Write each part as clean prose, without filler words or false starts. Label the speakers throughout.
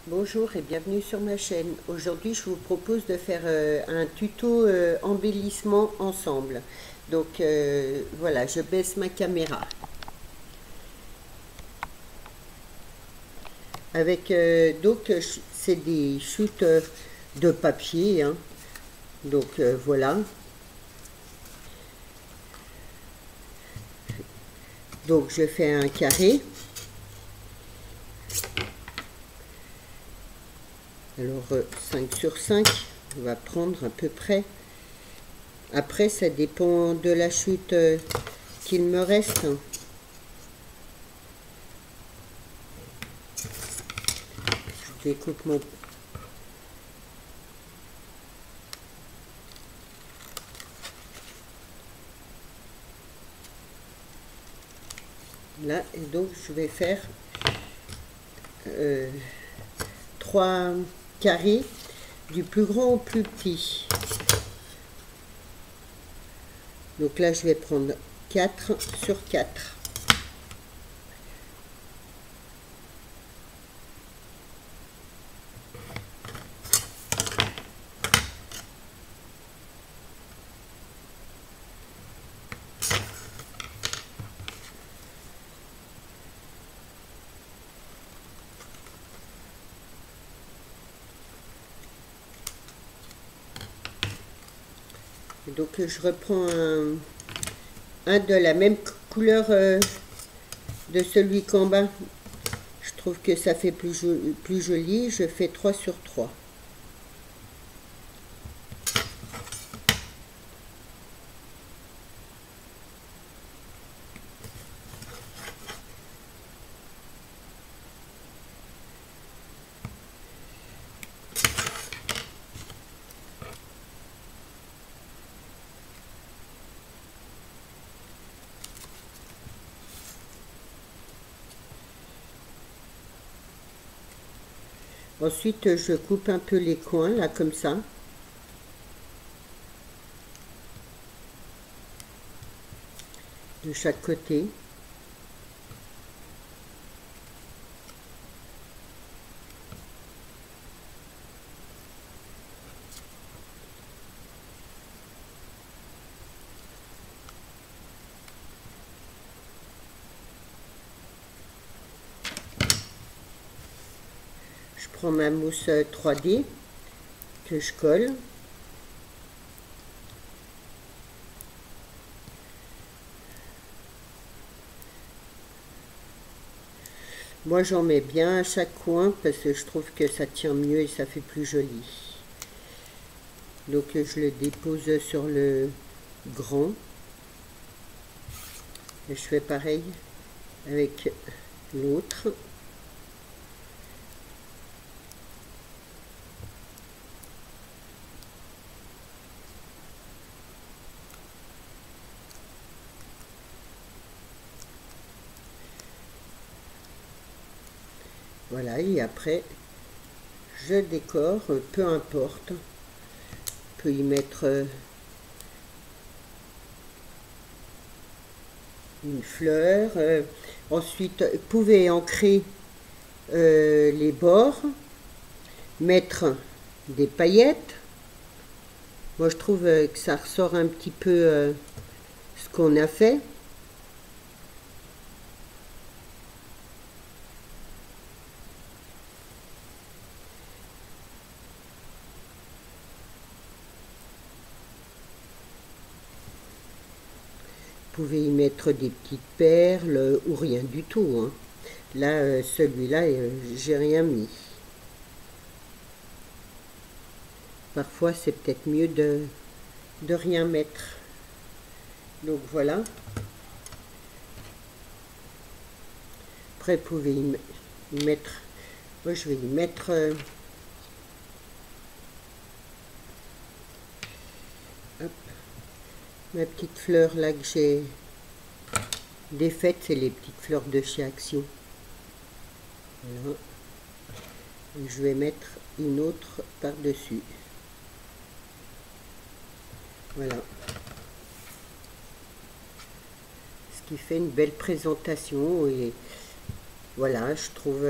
Speaker 1: Bonjour et bienvenue sur ma chaîne. Aujourd'hui, je vous propose de faire un tuto embellissement ensemble. Donc voilà, je baisse ma caméra. Avec c'est des chutes de papier, hein. Donc voilà. Donc je fais un carré. Alors 5 sur 5, on va prendre à peu près. Après, ça dépend de la chute qu'il me reste. Je découpe mon... Là, et donc je vais faire 3 carrés du plus grand au plus petit. Donc là, je vais prendre 4 sur 4. Donc je reprends un de la même couleur de celui qu'en bas. Je trouve que ça fait plus joli. Je fais 3 sur 3. Ensuite, je coupe un peu les coins, là, comme ça. De chaque côté. Je prends ma mousse 3D que je colle. Moi, j'en mets bien à chaque coin parce que je trouve que ça tient mieux et ça fait plus joli. Donc, je le dépose sur le grand. Et je fais pareil avec l'autre. Voilà, et après, je décore, peu importe. On peut y mettre une fleur. Ensuite, vous pouvez ancrer les bords, mettre des paillettes. Moi, je trouve que ça ressort un petit peu ce qu'on a fait. Vous pouvez y mettre des petites perles ou rien du tout, hein. Là, celui-là, j'ai rien mis. Parfois, c'est peut-être mieux de rien mettre. Donc voilà. Après, vous pouvez y mettre... Moi, je vais y mettre... hop, ma petite fleur là que j'ai défaite, c'est les petites fleurs de chez Action. Voilà. Et je vais mettre une autre par-dessus. Voilà. Ce qui fait une belle présentation et voilà, je trouve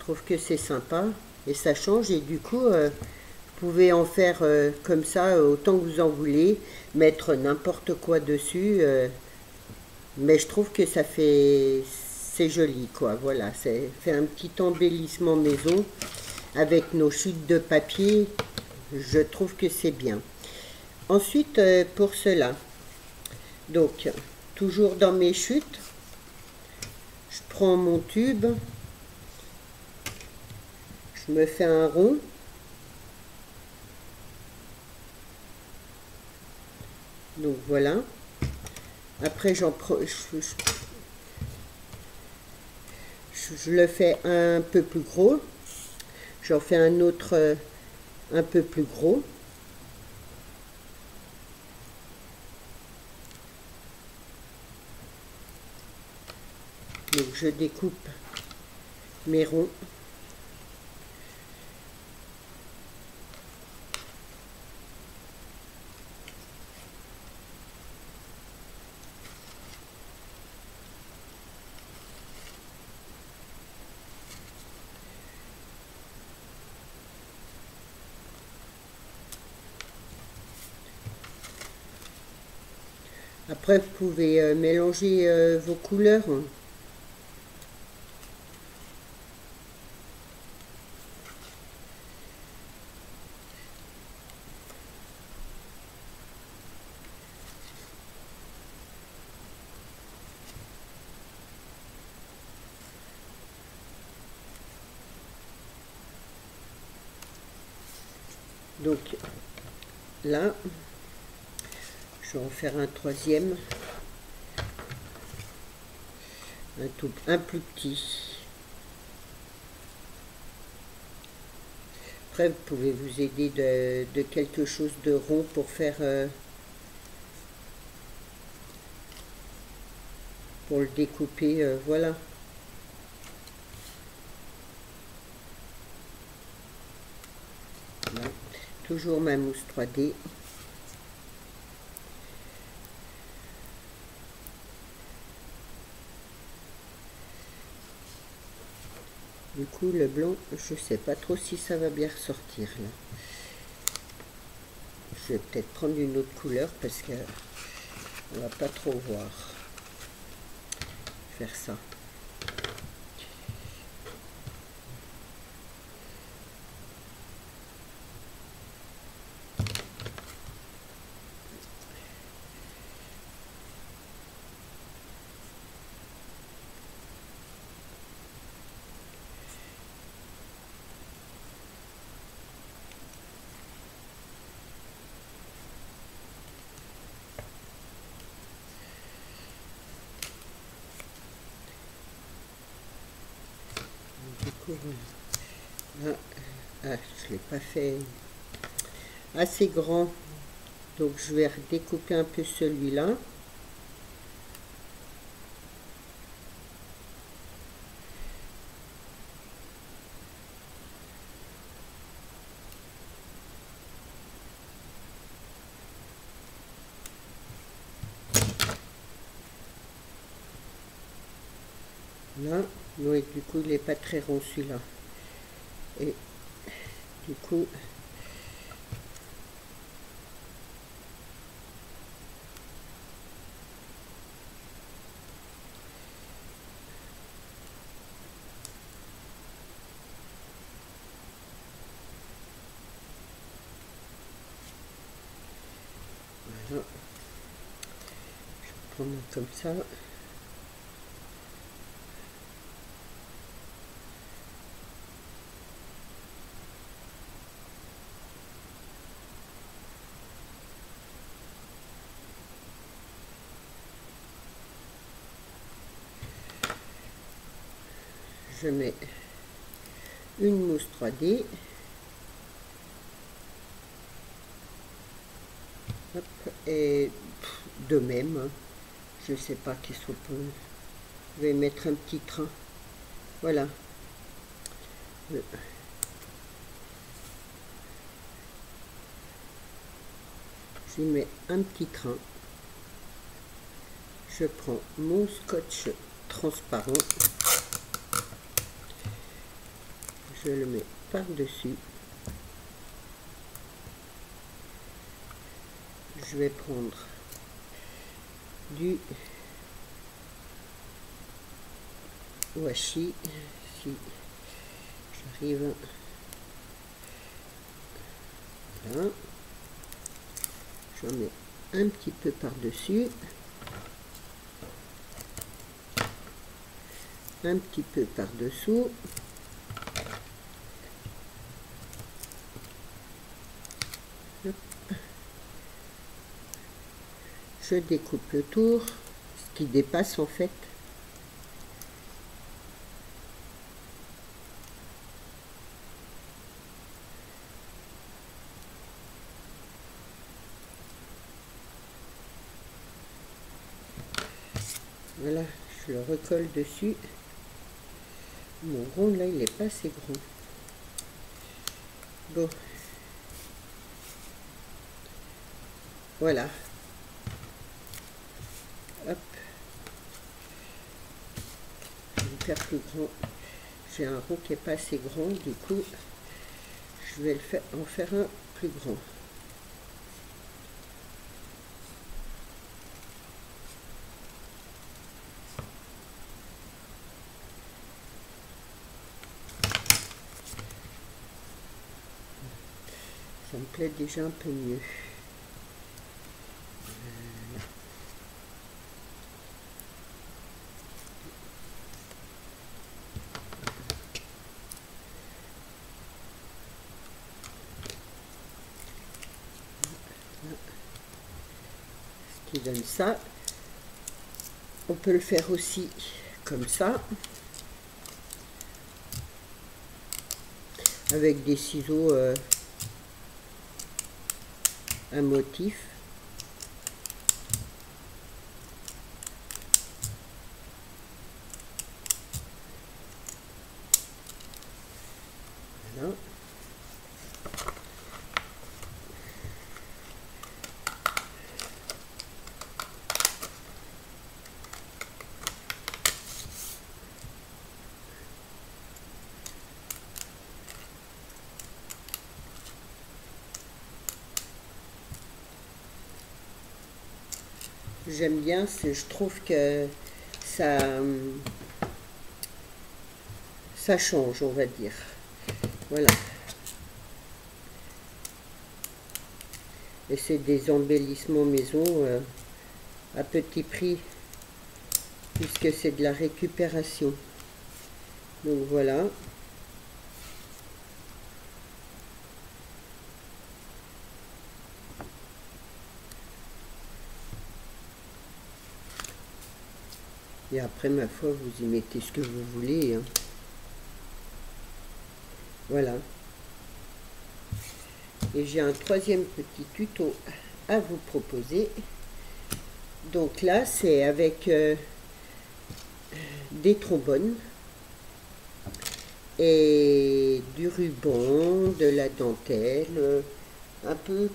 Speaker 1: trouve que c'est sympa et ça change. Et du coup, vous pouvez en faire comme ça autant que vous en voulez, mettre n'importe quoi dessus. Mais je trouve que ça fait... c'est joli, quoi. Voilà, c'est fait un petit embellissement maison avec nos chutes de papier. Je trouve que c'est bien. Ensuite, pour cela, donc, toujours dans mes chutes, je prends mon tube, je me fais un rond. Donc voilà. Après, j'en prends, je le fais un peu plus gros. J'en fais un autre un peu plus gros. Donc je découpe mes ronds. Après, vous pouvez mélanger vos couleurs. Donc là, je vais en faire un troisième, un plus petit. Après, vous pouvez vous aider de quelque chose de rond pour faire pour le découper. Voilà. Voilà. Toujours ma mousse 3D. Du coup, le blanc, je sais pas trop si ça va bien ressortir là. Je vais peut-être prendre une autre couleur parce que on va pas trop voir. Faire ça. Ah, je ne l'ai pas fait assez grand, donc je vais redécouper un peu celui-là. Là, oui, du coup, il n'est pas très rond celui-là. Et du coup, voilà. Je vais prendre comme ça. Je mets une mousse 3D. Hop, et de même, hein, je sais pas qu'est-ce qu'on peut. Je vais mettre un petit train. Voilà. Je mets un petit train. Je prends mon scotch transparent. je le mets par-dessus. Je vais prendre du washi, si j'arrive, voilà, j'en mets un petit peu par-dessus, un petit peu par-dessous, je découpe le tour, ce qui dépasse en fait. Voilà, je le recolle dessus. Mon rond là, il n'est pas assez grand. Bon. Voilà. Hop. Je vais le faire plus grand. J'ai un rond qui n'est pas assez grand, du coup, je vais en faire un plus grand. Ça me plaît déjà un peu mieux. Ce qui donne ça. On peut le faire aussi comme ça, avec des ciseaux à motif. Voilà. J'aime bien, je trouve que ça change, on va dire. Voilà. Et c'est des embellissements maison à petit prix, puisque c'est de la récupération. Donc voilà. Et après, ma foi, vous y mettez ce que vous voulez, hein. Voilà. Et j'ai un troisième petit tuto à vous proposer. Donc là, c'est avec des trombones et du ruban, de la dentelle, un peu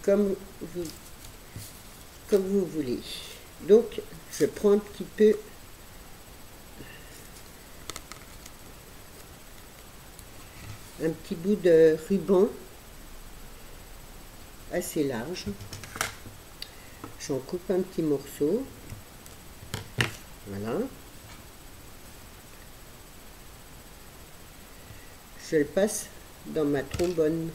Speaker 1: comme vous voulez. Donc, je prends un petit peu un petit bout de ruban assez large. J'en coupe un petit morceau. Voilà. Je le passe dans ma trombone.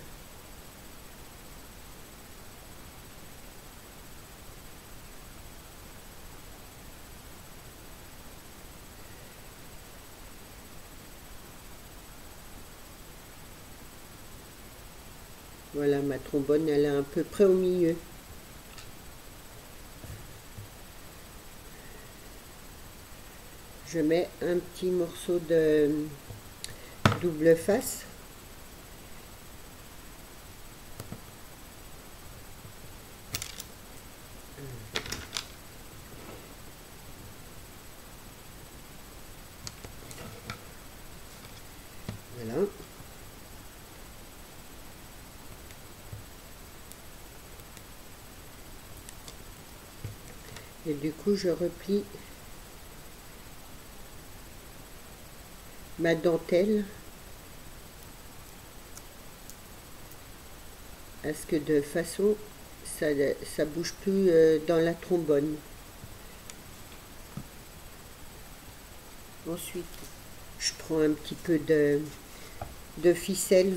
Speaker 1: Voilà, ma trombone, elle est à peu près au milieu. Je mets un petit morceau de double face. Voilà. Et du coup, je replie ma dentelle à ce que de façon ça bouge plus dans la trombone. Ensuite, je prends un petit peu de ficelle.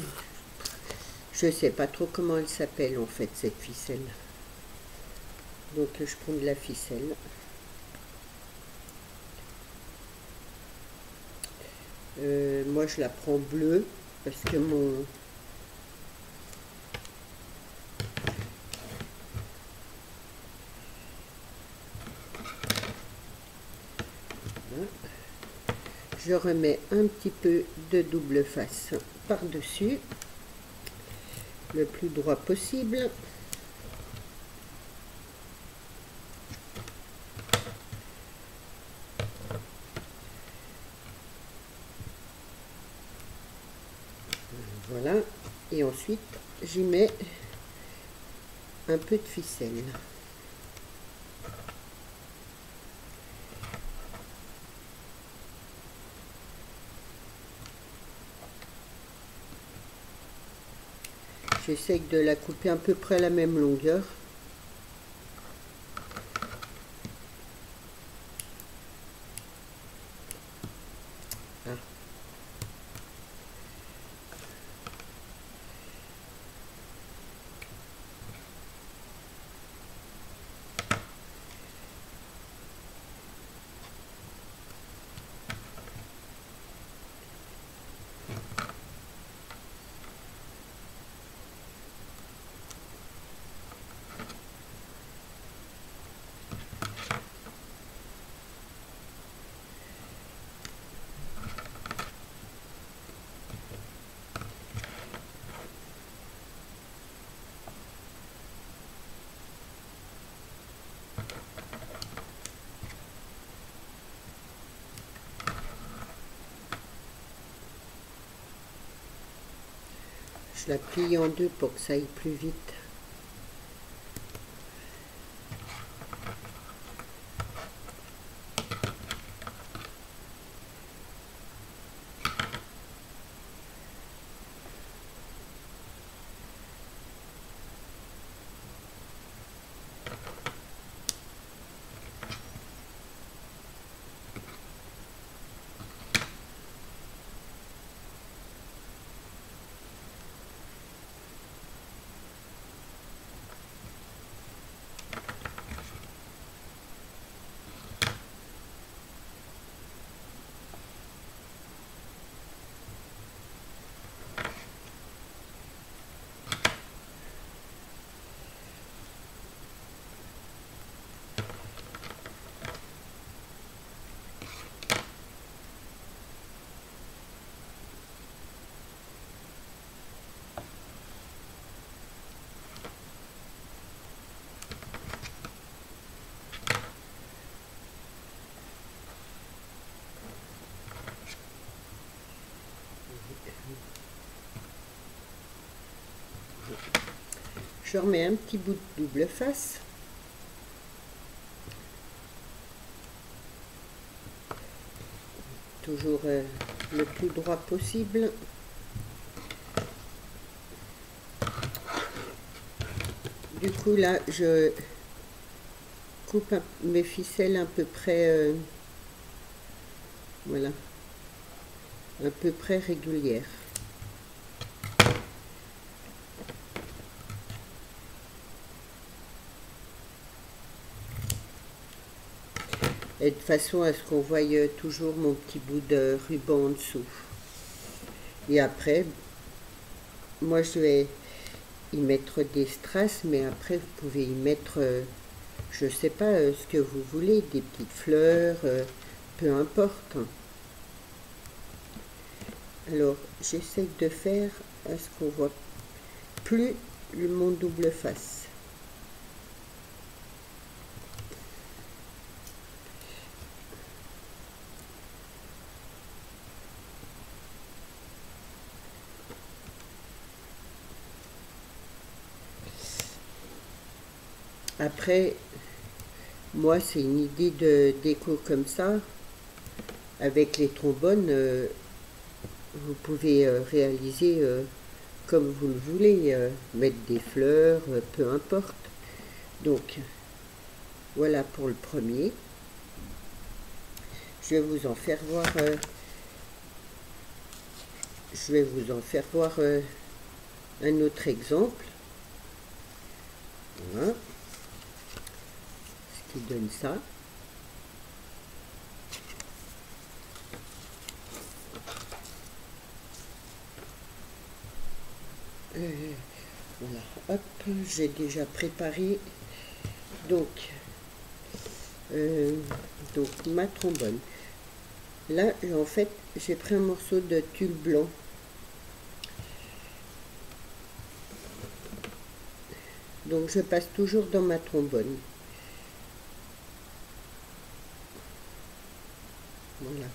Speaker 1: Je sais pas trop comment elle s'appelle en fait, cette ficelle. Donc je prends de la ficelle. Moi je la prends bleue parce que mon... Voilà. Je remets un petit peu de double face par-dessus, le plus droit possible. Voilà, et ensuite j'y mets un peu de ficelle. J'essaie de la couper à peu près à la même longueur. Ah. Je la plie en deux pour que ça aille plus vite. Je remets un petit bout de double face. Toujours le plus droit possible. Du coup là, je coupe mes ficelles à peu près, voilà, à peu près régulières. Et de façon à ce qu'on voie toujours mon petit bout de ruban en dessous. Et après, moi je vais y mettre des strass, mais après vous pouvez y mettre, je sais pas, ce que vous voulez, des petites fleurs, peu importe. Alors j'essaie de faire à ce qu'on voit plus mon double face. Après, moi, c'est une idée de déco comme ça, avec les trombones. vous pouvez réaliser comme vous le voulez, mettre des fleurs, peu importe. Donc voilà pour le premier. Je vais vous en faire voir un autre exemple. Voilà ce qui donne ça. Voilà, hop, j'ai déjà préparé donc ma trombone. Là, en fait, j'ai pris un morceau de tulle blanc. Donc, je passe toujours dans ma trombone. Voilà.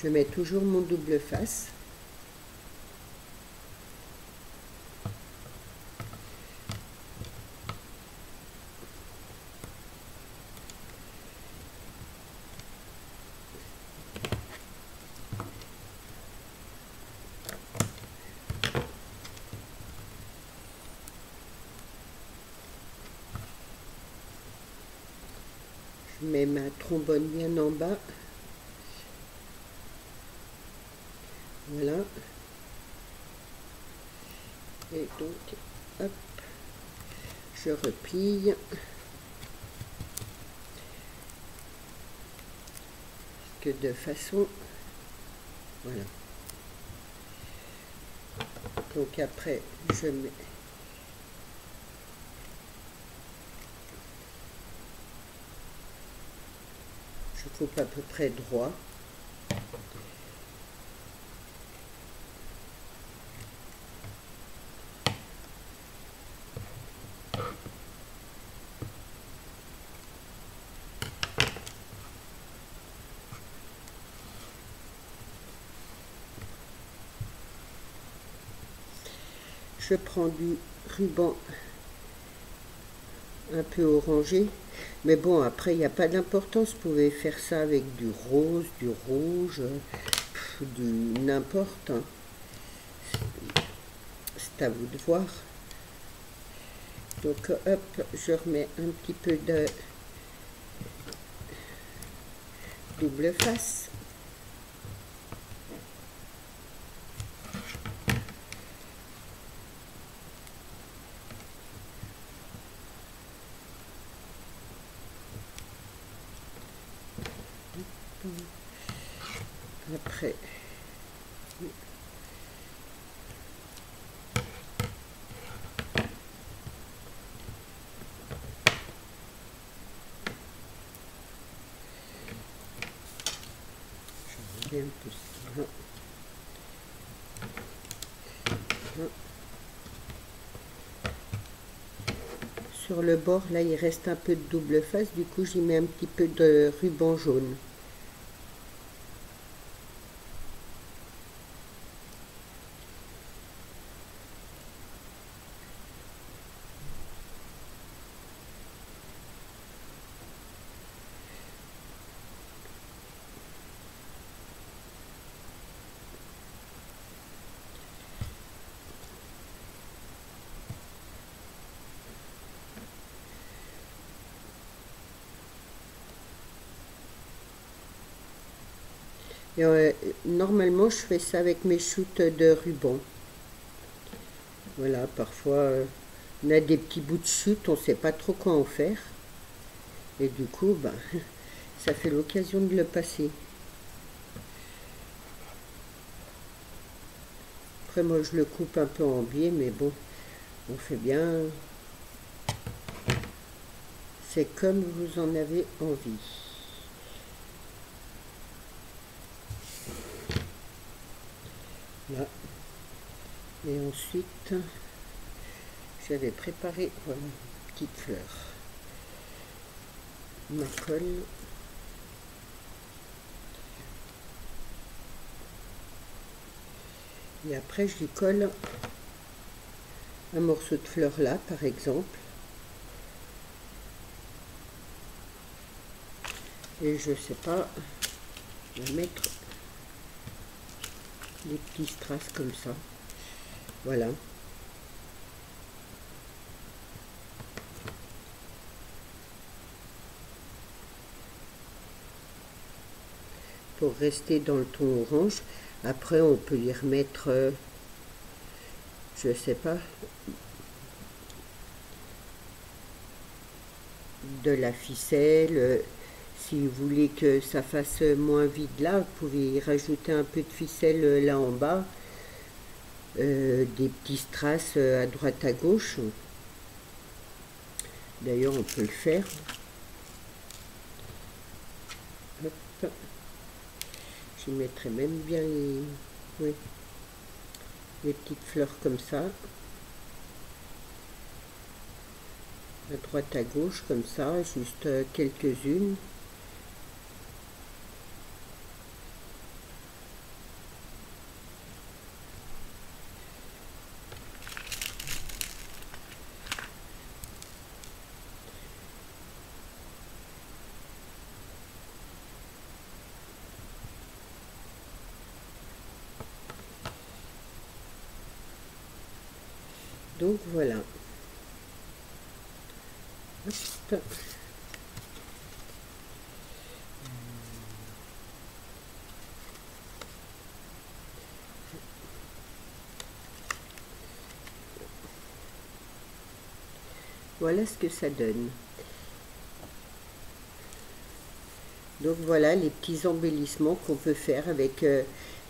Speaker 1: Je mets toujours mon double face. Je mets ma trombone bien en bas. Voilà. Et donc, hop, je replie. Que de façon, voilà. Donc après, je mets je coupe à peu près droit. Je prends du ruban un peu orangé, mais bon, après il n'y a pas d'importance, vous pouvez faire ça avec du rose, du rouge, du n'importe, hein. C'est à vous de voir. Donc hop, je remets un petit peu de double face. Après, je reviens un peu ça. Sur le bord, là, il reste un peu de double face, du coup, j'y mets un petit peu de ruban jaune. Et, normalement, je fais ça avec mes shoots de ruban. Voilà, parfois, on a des petits bouts de chute, on ne sait pas trop quoi en faire. Et du coup, bah, ça fait l'occasion de le passer. Après, moi, je le coupe un peu en biais, mais bon, on fait bien. C'est comme vous en avez envie. Là. Et ensuite, j'avais préparé, voilà, une petite fleur. Ma colle. Et après, je lui colle un morceau de fleur là, par exemple. Et je sais pas, je vais mettre des petits strass comme ça. Voilà. Pour rester dans le ton orange. Après, on peut y remettre, je sais pas, de la ficelle. Si vous voulez que ça fasse moins vide là, vous pouvez y rajouter un peu de ficelle là en bas. Des petits strass à droite à gauche. D'ailleurs, on peut le faire. Hop. Je mettrai même bien oui, les petites fleurs comme ça. À droite à gauche comme ça, juste quelques-unes. Donc voilà. Hop. Voilà ce que ça donne. Donc voilà les petits embellissements qu'on peut faire avec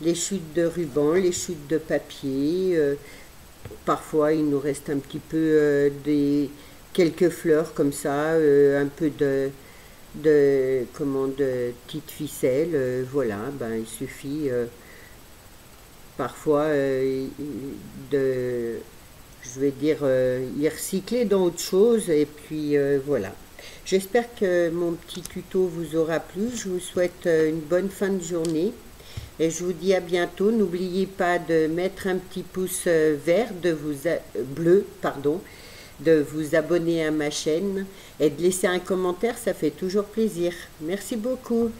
Speaker 1: les chutes de ruban, les chutes de papier. Parfois il nous reste un petit peu quelques fleurs comme ça, un peu de petites ficelles. Voilà, ben, il suffit parfois je vais dire, y recycler dans autre chose. Et puis voilà. J'espère que mon petit tuto vous aura plu. Je vous souhaite une bonne fin de journée. Et je vous dis à bientôt. N'oubliez pas de mettre un petit pouce vert, bleu, pardon, de vous abonner à ma chaîne et de laisser un commentaire. Ça fait toujours plaisir. Merci beaucoup.